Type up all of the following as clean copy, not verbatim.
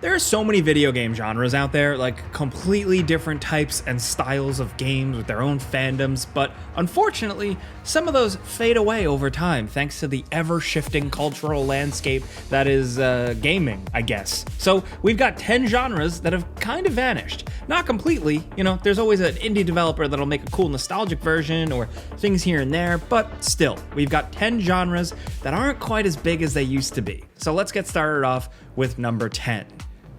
There are so many video game genres out there, like completely different types and styles of games with their own fandoms, but unfortunately, some of those fade away over time thanks to the ever-shifting cultural landscape that is gaming, I guess. So we've got 10 genres that have kind of vanished. Not completely, there's always an indie developer that'll make a cool nostalgic version or things here and there, but still, we've got 10 genres that aren't quite as big as they used to be. So let's get started off with number 10.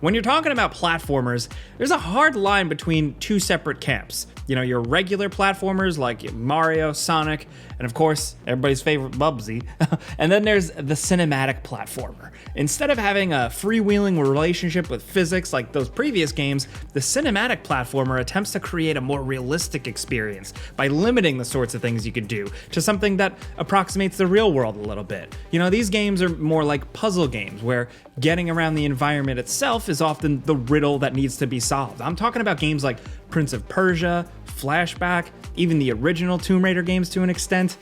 When you're talking about platformers, there's a hard line between two separate camps. Your regular platformers like Mario, Sonic, and of course, everybody's favorite Bubsy. And then there's the cinematic platformer. Instead of having a freewheeling relationship with physics like those previous games, the cinematic platformer attempts to create a more realistic experience by limiting the sorts of things you could do to something that approximates the real world a little bit. These games are more like puzzle games where getting around the environment itself is often the riddle that needs to be solved. I'm talking about games like Prince of Persia, Flashback, even the original Tomb Raider games to an extent.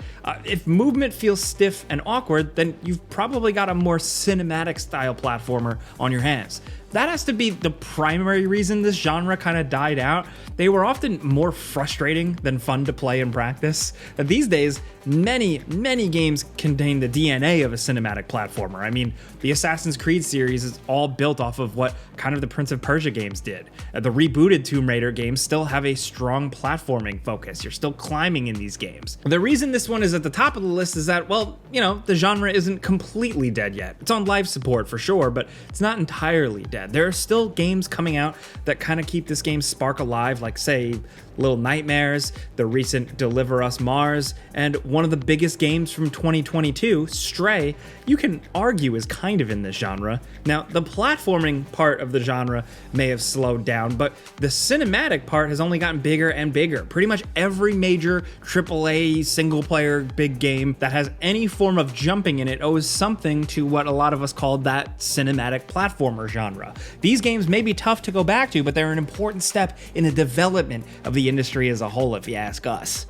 If movement feels stiff and awkward, then you've probably got a more cinematic style platformer on your hands. That has to be the primary reason this genre kind of died out. They were often more frustrating than fun to play and practice. These days, many games contain the DNA of a cinematic platformer. I mean, the Assassin's Creed series is all built off of what kind of the Prince of Persia games did. The rebooted Tomb Raider games still have a strong platforming focus. You're still climbing in these games. The reason this one is at the top of the list is that, the genre isn't completely dead yet. It's on life support for sure, but it's not entirely dead. There are still games coming out that kind of keep this game's spark alive, like, say, Little Nightmares, the recent Deliver Us Mars, and one of the biggest games from 2022, Stray, you can argue is kind of in this genre. Now, the platforming part of the genre may have slowed down, but the cinematic part has only gotten bigger and bigger. Pretty much every major AAA single-player big game that has any form of jumping in it owes something to what a lot of us call that cinematic platformer genre. These games may be tough to go back to, but they're an important step in the development of the industry as a whole, if you ask us.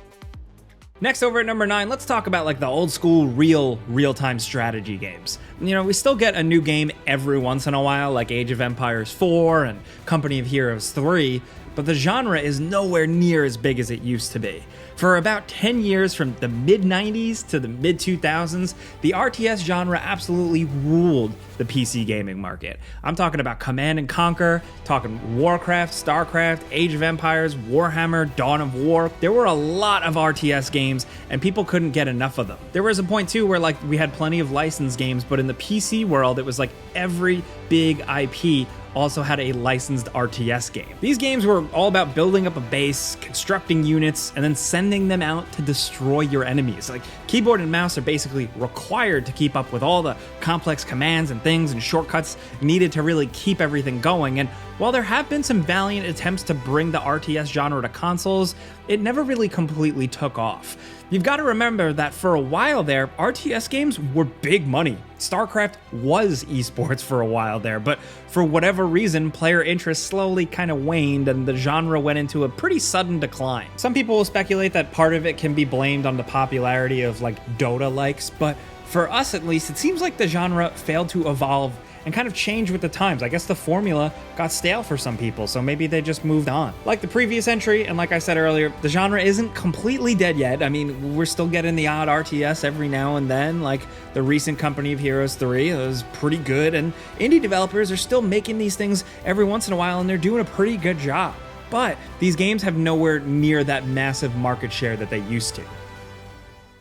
Next, over at number 9, let's talk about the old school real-time strategy games. We still get a new game every once in a while, like Age of Empires 4 and Company of Heroes 3, but the genre is nowhere near as big as it used to be. For about 10 years, from the mid-90s to the mid-2000s, the RTS genre absolutely ruled the PC gaming market. I'm talking about Command & Conquer, talking Warcraft, StarCraft, Age of Empires, Warhammer, Dawn of War. There were a lot of RTS games, and people couldn't get enough of them. There was a point, too, where we had plenty of licensed games, but in the PC world, it was like every big IP also had a licensed RTS game. These games were all about building up a base, constructing units, and then sending them out to destroy your enemies. Keyboard and mouse are basically required to keep up with all the complex commands and things and shortcuts needed to really keep everything going. And while there have been some valiant attempts to bring the RTS genre to consoles, it never really completely took off. You've got to remember that for a while there, RTS games were big money. StarCraft was esports for a while there, but for whatever reason, player interest slowly kind of waned and the genre went into a pretty sudden decline. Some people will speculate that part of it can be blamed on the popularity of Dota likes, but for us at least, it seems like the genre failed to evolve and kind of change with the times. I guess the formula got stale for some people, so maybe they just moved on. Like the previous entry, and like I said earlier, the genre isn't completely dead yet. I mean, we're still getting the odd RTS every now and then, like the recent Company of Heroes 3 was pretty good, and indie developers are still making these things every once in a while, and they're doing a pretty good job. But these games have nowhere near that massive market share that they used to.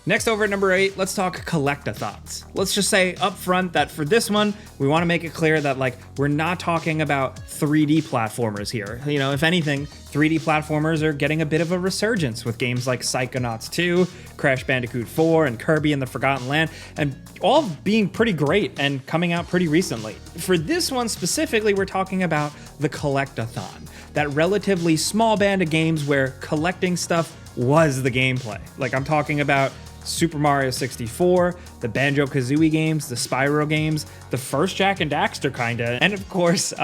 Next, over at number 8, let's talk collectathons. Let's just say up front that for this one, we want to make it clear that we're not talking about 3D platformers here. If anything, 3D platformers are getting a bit of a resurgence with games like Psychonauts 2, Crash Bandicoot 4, and Kirby and the Forgotten Land, and all being pretty great and coming out pretty recently. For this one specifically, we're talking about the collectathon, that relatively small band of games where collecting stuff was the gameplay. I'm talking about Super Mario 64, the Banjo-Kazooie games, the Spyro games, the first Jak and Daxter kinda, and of course,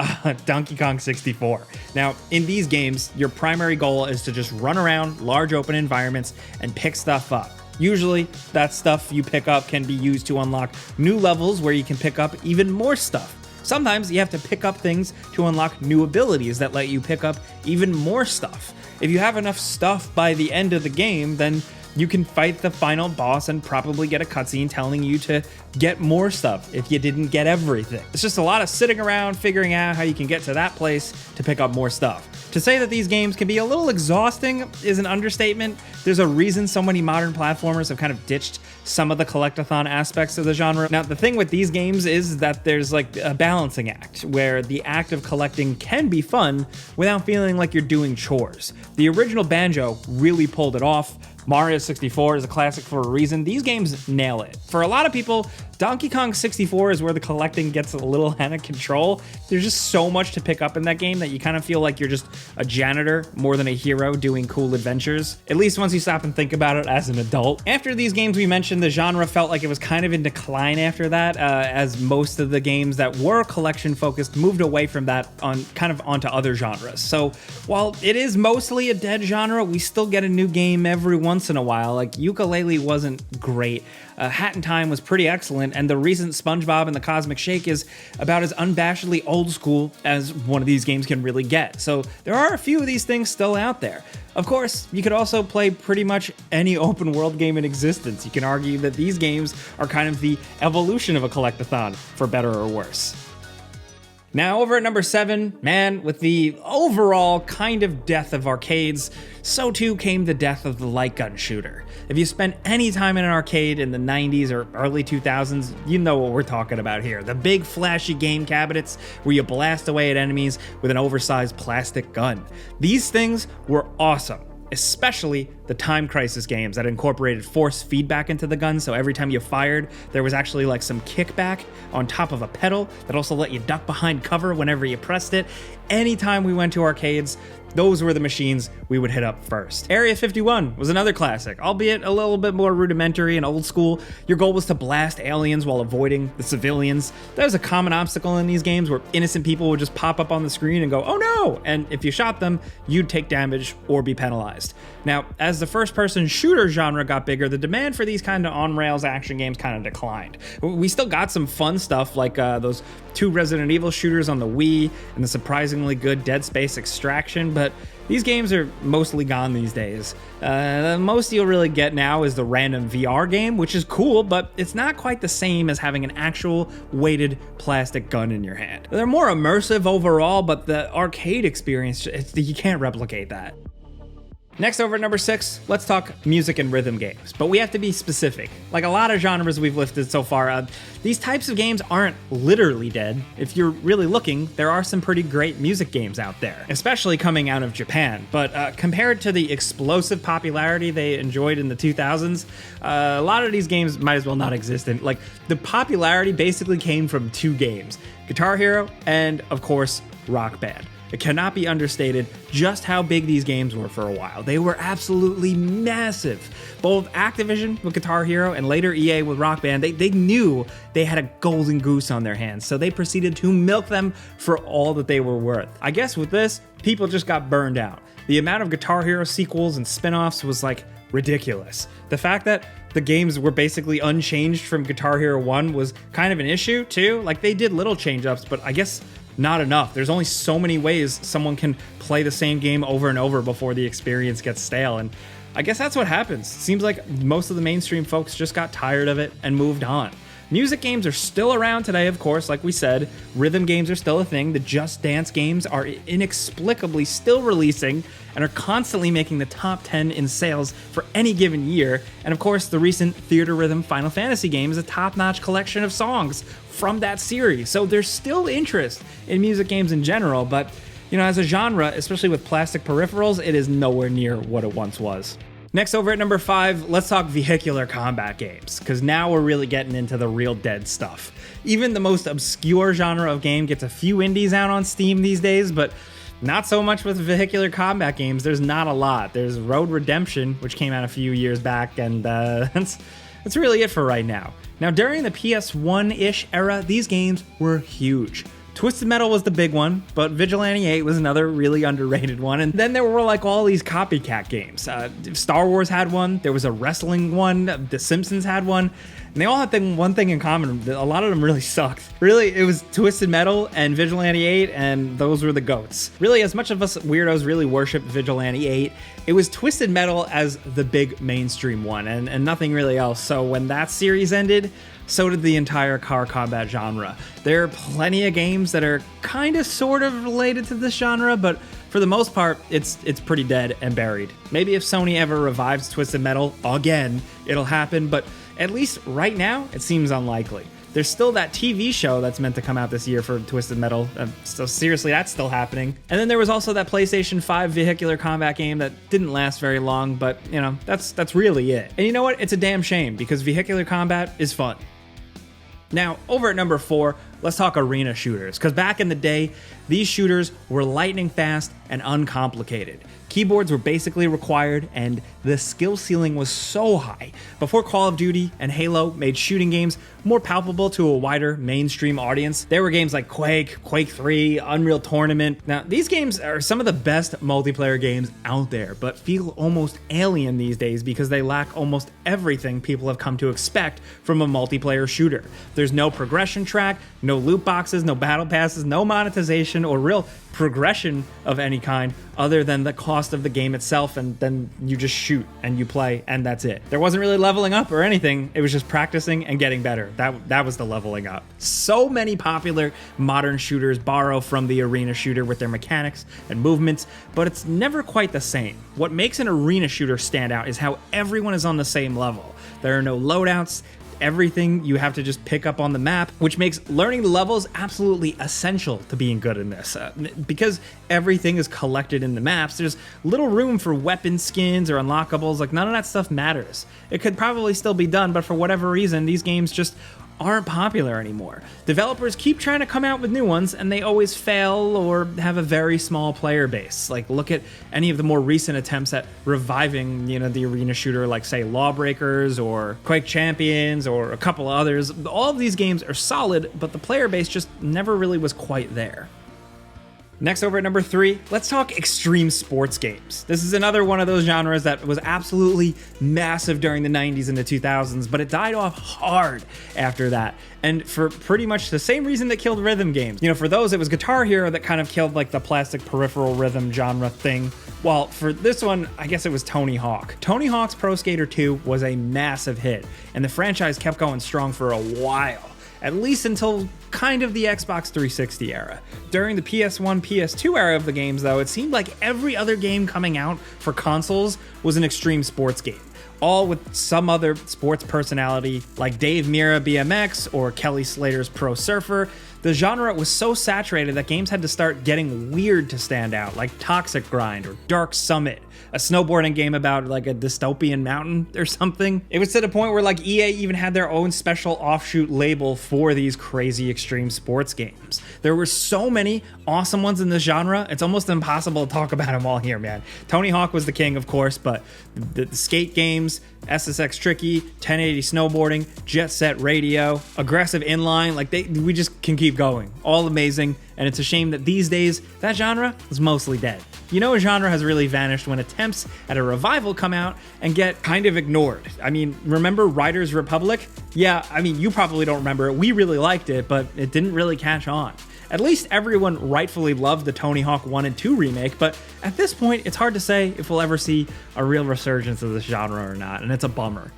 Donkey Kong 64. Now, in these games, your primary goal is to just run around large open environments and pick stuff up. Usually, that stuff you pick up can be used to unlock new levels where you can pick up even more stuff. Sometimes you have to pick up things to unlock new abilities that let you pick up even more stuff. If you have enough stuff by the end of the game, then you can fight the final boss and probably get a cutscene telling you to get more stuff if you didn't get everything. It's just a lot of sitting around figuring out how you can get to that place to pick up more stuff. To say that these games can be a little exhausting is an understatement. There's a reason so many modern platformers have kind of ditched some of the collectathon aspects of the genre. Now, the thing with these games is that there's like a balancing act where the act of collecting can be fun without feeling like you're doing chores. The original Banjo really pulled it off. Mario 64 is a classic for a reason. These games nail it. For a lot of people, Donkey Kong 64 is where the collecting gets a little out of control. There's just so much to pick up in that game that you kind of feel like you're just a janitor more than a hero doing cool adventures, at least once you stop and think about it as an adult. After these games we mentioned, the genre felt like it was kind of in decline after that, as most of the games that were collection focused moved away from that onto other genres. So while it is mostly a dead genre, we still get a new game every once in a while. Like Yooka-Laylee wasn't great. Hat in Time was pretty excellent, and the recent SpongeBob and the Cosmic Shake is about as unabashedly old school as one of these games can really get. So there are a few of these things still out there. Of course, you could also play pretty much any open world game in existence. You can argue that these games are kind of the evolution of a collectathon, for better or worse. Now, over at number 7, man, with the overall kind of death of arcades, so too came the death of the light gun shooter. If you spent any time in an arcade in the 90s or early 2000s, you know what we're talking about here. The big flashy game cabinets where you blast away at enemies with an oversized plastic gun. These things were awesome. Especially the Time Crisis games that incorporated force feedback into the gun, so every time you fired, there was actually like some kickback on top of a pedal that also let you duck behind cover whenever you pressed it. Anytime we went to arcades, those were the machines we would hit up first. Area 51 was another classic, albeit a little bit more rudimentary and old school. Your goal was to blast aliens while avoiding the civilians. That was a common obstacle in these games where innocent people would just pop up on the screen and go, "Oh no!" And if you shot them, you'd take damage or be penalized. Now, as the first-person shooter genre got bigger, the demand for these kind of on-rails action games kind of declined. We still got some fun stuff like those 2 Resident Evil shooters on the Wii and the surprisingly good Dead Space Extraction, but these games are mostly gone these days. The most you'll really get now is the random VR game, which is cool, but it's not quite the same as having an actual weighted plastic gun in your hand. They're more immersive overall, but the arcade experience, you can't replicate that. Next, over at number 6, let's talk music and rhythm games, but we have to be specific. Like a lot of genres we've listed so far, these types of games aren't literally dead. If you're really looking, there are some pretty great music games out there, especially coming out of Japan, but compared to the explosive popularity they enjoyed in the 2000s, a lot of these games might as well not exist. And like the popularity basically came from 2 games, Guitar Hero and, of course, Rock Band. It cannot be understated just how big these games were for a while. They were absolutely massive. Both Activision with Guitar Hero and later EA with Rock Band, they knew they had a golden goose on their hands, so they proceeded to milk them for all that they were worth. I guess with this, people just got burned out. The amount of Guitar Hero sequels and spin-offs was like ridiculous. The fact that the games were basically unchanged from Guitar Hero 1 was kind of an issue too. Like they did little change-ups, but I guess not enough. There's only so many ways someone can play the same game over and over before the experience gets stale, and I guess that's what happens. Seems like most of the mainstream folks just got tired of it and moved on. Music games are still around today, of course, like we said. Rhythm games are still a thing. The Just Dance games are inexplicably still releasing and are constantly making the top 10 in sales for any given year. And of course, the recent Theater Rhythm Final Fantasy game is a top-notch collection of songs from that series. So there's still interest in music games in general, but you know, as a genre, especially with plastic peripherals, it is nowhere near what it once was. Next, over at number 5, let's talk vehicular combat games, because now we're really getting into the real dead stuff. Even the most obscure genre of game gets a few indies out on Steam these days, but not so much with vehicular combat games. There's not a lot. There's Road Redemption, which came out a few years back, and that's really it for right now. Now, during the PS1-ish era, these games were huge. Twisted Metal was the big one, but Vigilante 8 was another really underrated one. And then there were like all these copycat games. Star Wars had one, there was a wrestling one, The Simpsons had one, and they all had one thing in common. A lot of them really sucked. Really, it was Twisted Metal and Vigilante 8, and those were the GOATs. Really, as much of us weirdos really worship Vigilante 8, it was Twisted Metal as the big mainstream one, and nothing really else. So when that series ended, so did the entire car combat genre. There are plenty of games that are kind of sort of related to this genre, but for the most part, it's pretty dead and buried. Maybe if Sony ever revives Twisted Metal again, it'll happen, but at least right now, it seems unlikely. There's still that TV show that's meant to come out this year for Twisted Metal, so seriously, that's still happening. And then there was also that PlayStation 5 vehicular combat game that didn't last very long, but you know, that's really it. And you know what? It's a damn shame, because vehicular combat is fun. Now, over at number 4, let's talk arena shooters, because back in the day, these shooters were lightning fast and uncomplicated. Keyboards were basically required, and the skill ceiling was so high. Before Call of Duty and Halo made shooting games more palpable to a wider mainstream audience, there were games like Quake, Quake 3, Unreal Tournament. Now, these games are some of the best multiplayer games out there, but feel almost alien these days because they lack almost everything people have come to expect from a multiplayer shooter. There's no progression track, no loot boxes, no battle passes, no monetization, or real progression of any kind other than the cost of the game itself, and then you just shoot and you play and that's it. There wasn't really leveling up or anything, it was just practicing and getting better. That was the leveling up. So many popular modern shooters borrow from the arena shooter with their mechanics and movements, but it's never quite the same. What makes an arena shooter stand out is how everyone is on the same level. There are no loadouts, everything you have to just pick up on the map, which makes learning the levels absolutely essential to being good in this. Because everything is collected in the maps, there's little room for weapon skins or unlockables. Like, none of that stuff matters. It could probably still be done, but for whatever reason, these games just aren't popular anymore. Developers keep trying to come out with new ones, and they always fail or have a very small player base. Like, look at any of the more recent attempts at reviving, the arena shooter, like say Lawbreakers or Quake Champions or a couple others. All of these games are solid, but the player base just never really was quite there. Next, over at number 3, let's talk extreme sports games. This is another one of those genres that was absolutely massive during the 90s and the 2000s, but it died off hard after that. And for pretty much the same reason that killed rhythm games. For those, it was Guitar Hero that kind of killed like the plastic peripheral rhythm genre thing. While for this one, I guess it was Tony Hawk. Tony Hawk's Pro Skater 2 was a massive hit, and the franchise kept going strong for a while. At least until kind of the Xbox 360 era. During the PS1, PS2 era of the games, though, it seemed like every other game coming out for consoles was an extreme sports game, all with some other sports personality like Dave Mirra BMX or Kelly Slater's Pro Surfer. The genre was so saturated that games had to start getting weird to stand out, like Toxic Grind or Dark Summit, a snowboarding game about like a dystopian mountain or something. It was to the point where like EA even had their own special offshoot label for these crazy extreme sports games. There were so many awesome ones in this genre, it's almost impossible to talk about them all here, man. Tony Hawk was the king, of course, but the skate games, SSX Tricky, 1080 snowboarding, Jet Set Radio, aggressive inline, like we just can keep going. All amazing, and it's a shame that these days that genre is mostly dead. A genre has really vanished when attempts at a revival come out and get kind of ignored. I mean, remember Riders Republic? Yeah, I mean, you probably don't remember it. We really liked it, but it didn't really catch on. At least everyone rightfully loved the Tony Hawk 1 and 2 remake, but at this point, it's hard to say if we'll ever see a real resurgence of this genre or not, and it's a bummer.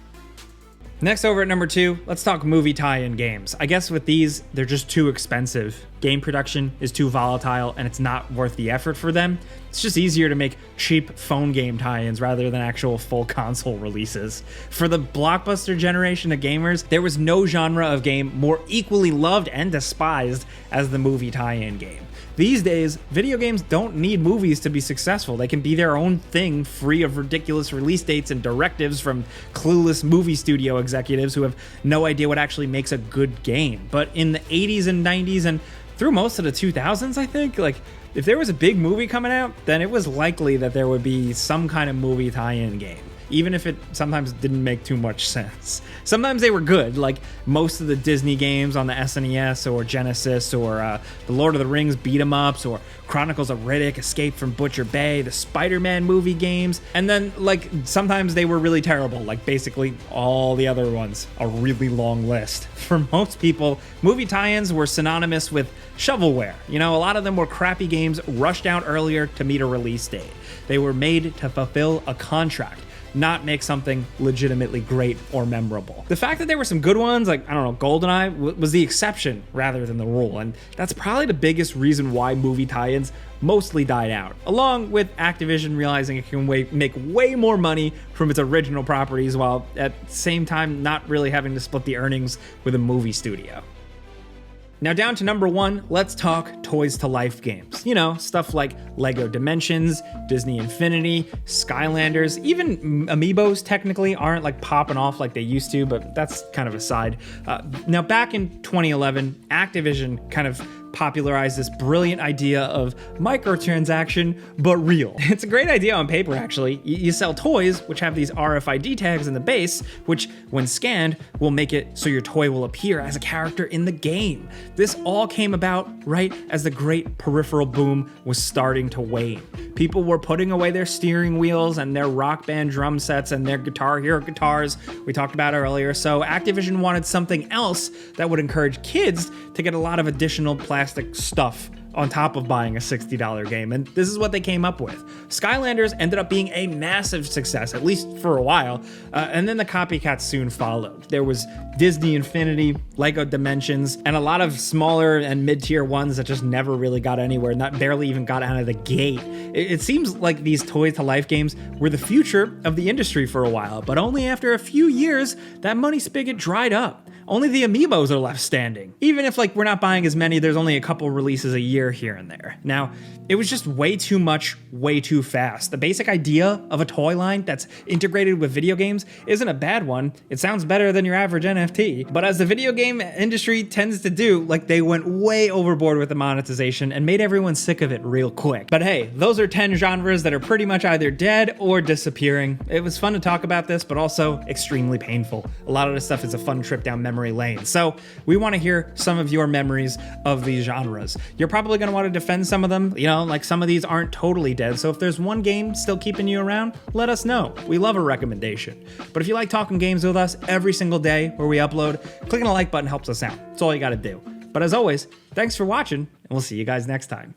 Next, over at number 2, let's talk movie tie-in games. I guess with these, they're just too expensive. Game production is too volatile, and it's not worth the effort for them. It's just easier to make cheap phone game tie-ins rather than actual full console releases. For the blockbuster generation of gamers, there was no genre of game more equally loved and despised as the movie tie-in game. These days, video games don't need movies to be successful. They can be their own thing, free of ridiculous release dates and directives from clueless movie studio executives who have no idea what actually makes a good game. But in the 80s and 90s and through most of the 2000s, I think, like, if there was a big movie coming out, then it was likely that there would be some kind of movie tie-in game. even if it sometimes didn't make too much sense. Sometimes they were good, like most of the Disney games on the SNES or Genesis, or the Lord of the Rings beat-em-ups, or Chronicles of Riddick, Escape from Butcher Bay, the Spider-Man movie games, and then like sometimes they were really terrible, like basically all the other ones, a really long list. For most people, movie tie-ins were synonymous with shovelware. You know, a lot of them were crappy games rushed out earlier to meet a release date. They were made to fulfill a contract, not make something legitimately great or memorable. The fact that there were some good ones, like, I don't know, GoldenEye, was the exception rather than the rule, and that's probably the biggest reason why movie tie-ins mostly died out, along with Activision realizing it can make way more money from its original properties while at the same time not really having to split the earnings with a movie studio. Now down to number 1, let's talk Toys to Life games. You know, stuff like Lego Dimensions, Disney Infinity, Skylanders, even Amiibos technically aren't like popping off like they used to, but that's kind of aside. Now back in 2011, Activision kind of popularized this brilliant idea of microtransaction, but real. It's a great idea on paper, actually. You sell toys, which have these RFID tags in the base, which, when scanned, will make it so your toy will appear as a character in the game. This all came about right as the great peripheral boom was starting to wane. People were putting away their steering wheels and their Rock Band drum sets and their Guitar Hero guitars we talked about earlier, so Activision wanted something else that would encourage kids to get a lot of additional plastic stuff on top of buying a $60 game, and this is what they came up with. Skylanders ended up being a massive success, at least for a while, and then the copycats soon followed. There was Disney Infinity, Lego Dimensions, and a lot of smaller and mid-tier ones that just never really got anywhere, barely even got out of the gate. It seems like these Toys to Life games were the future of the industry for a while, but only after a few years, that money spigot dried up. Only the Amiibos are left standing. Even if like we're not buying as many, there's only a couple releases a year here and there. Now, it was just way too much, way too fast. The basic idea of a toy line that's integrated with video games isn't a bad one. It sounds better than your average NFT. But as the video game industry tends to do, like they went way overboard with the monetization and made everyone sick of it real quick. But hey, those are 10 genres that are pretty much either dead or disappearing. It was fun to talk about this, but also extremely painful. A lot of this stuff is a fun trip down memory lane. So we want to hear some of your memories of these genres. You're probably going to want to defend some of them. You know, like some of these aren't totally dead. So if there's one game still keeping you around, let us know. We love a recommendation. But if you like talking games with us every single day where we upload, clicking the like button helps us out. That's all you got to do. But as always, thanks for watching, and we'll see you guys next time.